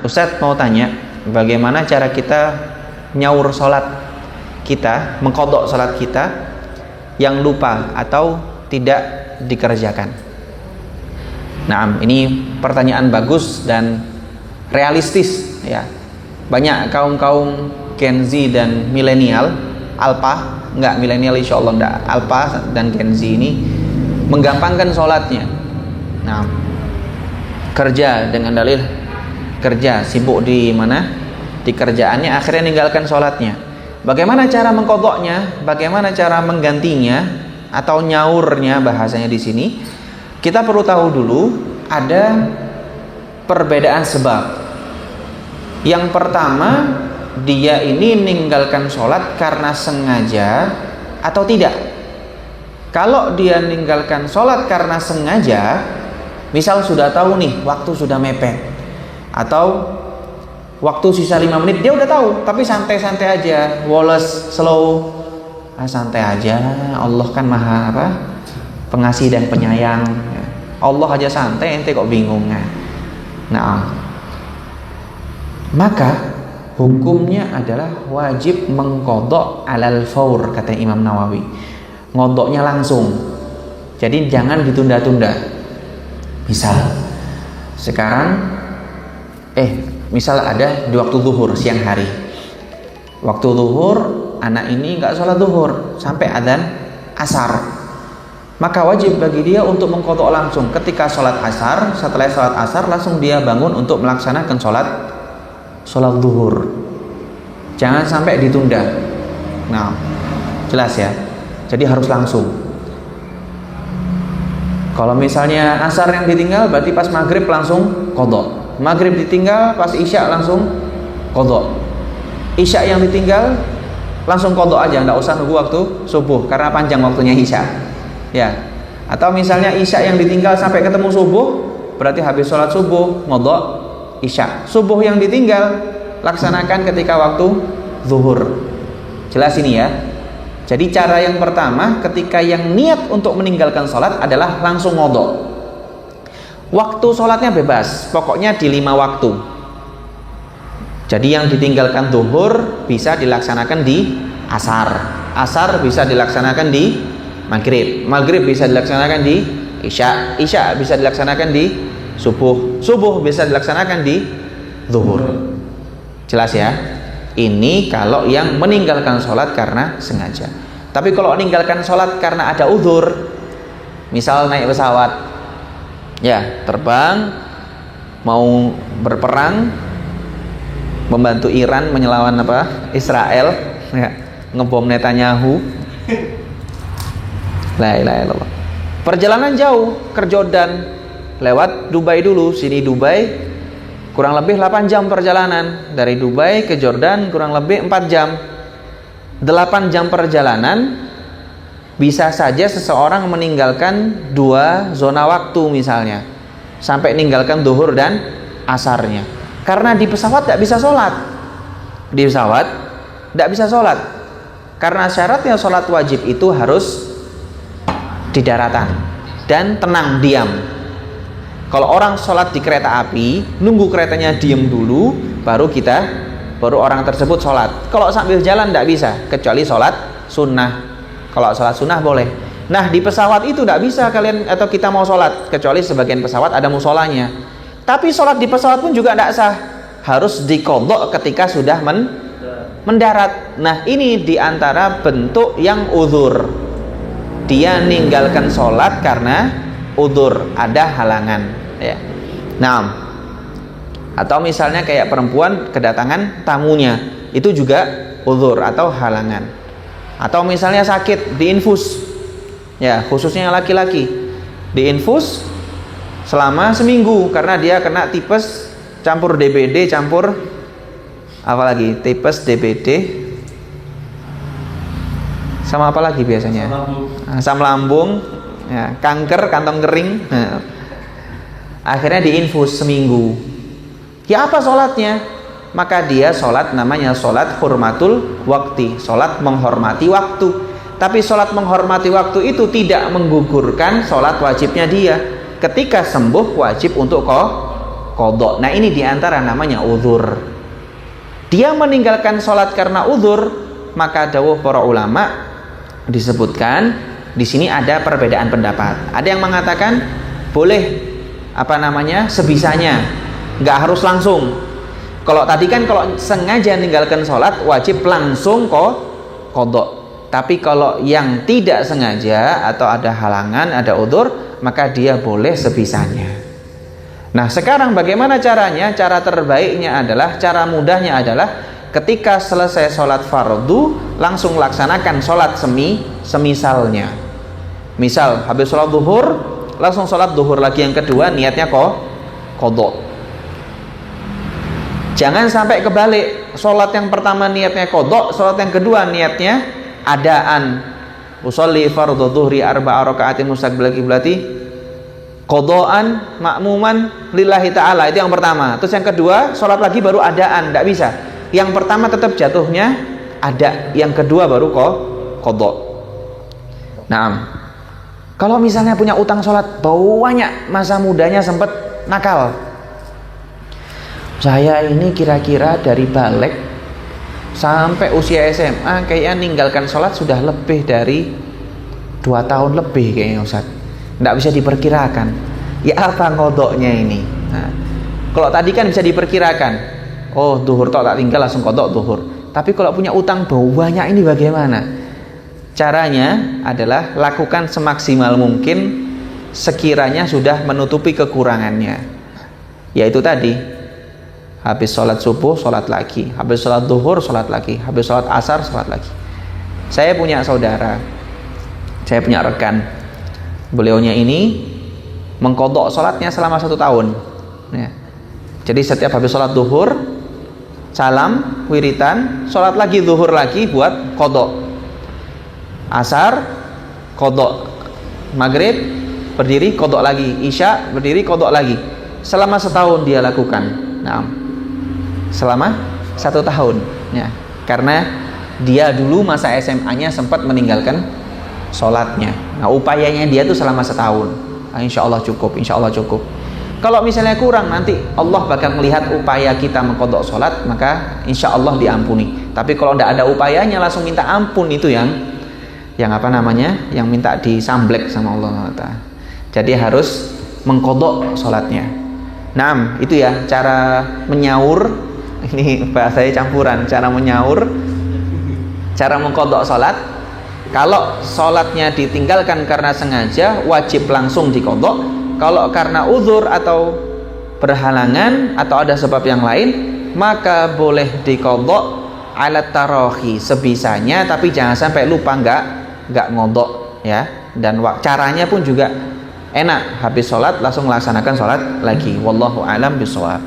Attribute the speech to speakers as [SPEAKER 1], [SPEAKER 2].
[SPEAKER 1] Ustadz mau tanya, bagaimana cara kita nyaur sholat kita, mengqadha sholat kita yang lupa atau tidak dikerjakan? Nah, ini pertanyaan bagus dan realistis ya. Banyak kaum Gen Z dan milenial, alpha, enggak milenial insyaallah enggak, alpha dan Gen Z ini menggampangkan sholatnya. Nah, kerja dengan dalil kerja, sibuk di mana? Di kerjaannya, akhirnya ninggalkan sholatnya. Bagaimana cara mengqadhanya? Bagaimana cara menggantinya atau nyaurnya bahasanya di sini? Kita perlu tahu dulu ada perbedaan sebab. Yang pertama, dia ini ninggalkan sholat karena sengaja atau tidak. Kalau dia ninggalkan sholat karena sengaja, misal sudah tahu nih waktu sudah mepet, atau waktu sisa 5 menit, dia udah tahu tapi santai-santai aja, woles, slow, santai aja, Allah kan maha pengasih dan penyayang, Allah aja santai, ente kok bingung. Nah, maka hukumnya adalah wajib mengqadha alal faur, kata Imam Nawawi. Ngodoknya langsung, jadi jangan ditunda-tunda. Misal sekarang misal ada di waktu zuhur, siang hari, waktu zuhur anak ini nggak sholat zuhur sampai adzan asar, maka wajib bagi dia untuk mengqadha langsung ketika sholat asar. Setelah sholat asar langsung dia bangun untuk melaksanakan sholat zuhur, jangan sampai ditunda. Nah, jelas ya, jadi harus langsung. Kalau misalnya asar yang ditinggal, berarti pas maghrib langsung qadha. Maghrib ditinggal, pas isya langsung qadha. Isya yang ditinggal langsung qadha aja, enggak usah nunggu waktu subuh karena panjang waktunya isya. Ya. Atau misalnya isya yang ditinggal sampai ketemu subuh, berarti habis sholat subuh qadha isya. Subuh yang ditinggal laksanakan ketika waktu zuhur. Jelas ini ya. Jadi cara yang pertama, ketika yang niat untuk meninggalkan sholat adalah langsung qadha. Waktu sholatnya bebas, pokoknya di 5 waktu. Jadi yang ditinggalkan zuhur bisa dilaksanakan di asar, asar bisa dilaksanakan di maghrib, maghrib bisa dilaksanakan di isya, isya bisa dilaksanakan di subuh, subuh bisa dilaksanakan di zuhur. Jelas ya? Ini kalau yang meninggalkan sholat karena sengaja. Tapi kalau meninggalkan sholat karena ada uzur, misal naik pesawat, ya terbang, mau berperang, membantu Iran menyelawan Israel, ya, ngebom Netanyahu, la ilaha illallah. Perjalanan jauh ke Jordan, lewat Dubai dulu, sini Dubai, kurang lebih 8 jam perjalanan. Dari Dubai ke Jordan kurang lebih 4 jam. 8 jam perjalanan, bisa saja seseorang meninggalkan 2 zona waktu misalnya, sampai meninggalkan zuhur dan asarnya, karena di pesawat tidak bisa sholat. Di pesawat tidak bisa sholat karena syaratnya sholat wajib itu harus di daratan dan tenang, diam. Kalau orang sholat di kereta api, nunggu keretanya diam dulu, baru orang tersebut sholat. Kalau sambil jalan tidak bisa, kecuali sholat sunnah. Kalau sholat sunnah boleh. Nah, di pesawat itu tidak bisa kalian atau kita mau sholat, kecuali sebagian pesawat ada musolanya. Tapi sholat di pesawat pun juga tidak sah, harus diqadha ketika sudah mendarat. Nah, ini diantara bentuk yang uzur. Dia ninggalkan sholat karena uzur, ada halangan, ya. Nah, atau misalnya kayak perempuan kedatangan tamunya, itu juga uzur atau halangan. Atau misalnya sakit, diinfus, ya khususnya laki-laki, diinfus selama seminggu karena dia kena tipes campur DBD, campur apalagi tipes DBD sama apa lagi biasanya, asam lambung, ya, kanker kantong kering. Nah, akhirnya diinfus seminggu. Ya apa sholatnya? Maka dia sholat namanya sholat hurmatul waktu, sholat menghormati waktu. Tapi sholat menghormati waktu itu tidak menggugurkan sholat wajibnya dia. Ketika sembuh wajib untuk kodok. Nah ini diantara namanya uzur. Dia meninggalkan sholat karena uzur, maka dawuh para ulama disebutkan di sini ada perbedaan pendapat. Ada yang mengatakan boleh sebisanya, nggak harus langsung. Kalau tadi kan kalau sengaja meninggalkan sholat wajib langsung kodok. Tapi kalau yang tidak sengaja atau ada halangan, ada uzur, maka dia boleh sebisanya. Nah sekarang bagaimana caranya? Cara terbaiknya adalah, cara mudahnya adalah ketika selesai sholat fardu langsung laksanakan sholat semisalnya. Misal habis sholat duhur langsung sholat duhur lagi yang kedua, niatnya kodok. Jangan sampai kebalik, sholat yang pertama niatnya kodok, sholat yang kedua niatnya adaan. Usolli fardhu dhuhri arba'a raka'atin mustaqbil qiblati qodaan makmuman lillahi ta'ala. Itu yang pertama. Terus yang kedua sholat lagi baru adaan, tidak bisa. Yang pertama tetap jatuhnya ada, yang kedua baru qodok. Nah, kalau misalnya punya utang sholat banyak, masa mudanya sempat nakal, saya ini kira-kira dari balik sampai usia SMA kayaknya ninggalkan sholat sudah lebih dari 2 tahun lebih kayaknya Ustaz. Tidak bisa diperkirakan. Ya apa ngodoknya ini? Nah, kalau tadi kan bisa diperkirakan. Oh duhur tok tak tinggal langsung kodok duhur. Tapi kalau punya utang banyak ini bagaimana? Caranya adalah lakukan semaksimal mungkin sekiranya sudah menutupi kekurangannya. Yaitu tadi, habis sholat subuh sholat lagi, habis sholat duhur sholat lagi, habis sholat asar sholat lagi. Saya punya saudara, saya punya rekan, beliaunya ini mengkodok sholatnya selama 1 tahun ya. Jadi setiap habis sholat duhur salam, wiritan, sholat lagi duhur lagi buat kodok, asar kodok, maghrib berdiri kodok lagi, isya berdiri kodok lagi. Selama 1 tahun dia lakukan. Nah, selama 1 tahun ya, karena dia dulu masa SMA-nya sempat meninggalkan sholatnya. Nah upayanya dia tuh selama 1 tahun. Nah, insya Allah cukup, insya Allah cukup. Kalau misalnya kurang, nanti Allah bakal melihat upaya kita mengkodok sholat, maka insya Allah diampuni. Tapi kalau tidak ada upayanya langsung minta ampun, itu yang minta disamblek sama Allah Ta'ala. Jadi harus mengkodok sholatnya. Nah itu ya cara menyaur. Ini bahasanya campuran, cara menyaur, cara mengkodok sholat. Kalau sholatnya ditinggalkan karena sengaja, wajib langsung dikodok. Kalau karena uzur atau berhalangan atau ada sebab yang lain, maka boleh dikodok alat tarohi sebisanya, tapi jangan sampai lupa nggak ngodok ya. Dan caranya pun juga enak, habis sholat langsung melaksanakan sholat lagi. Wallahu a'lam bishawab.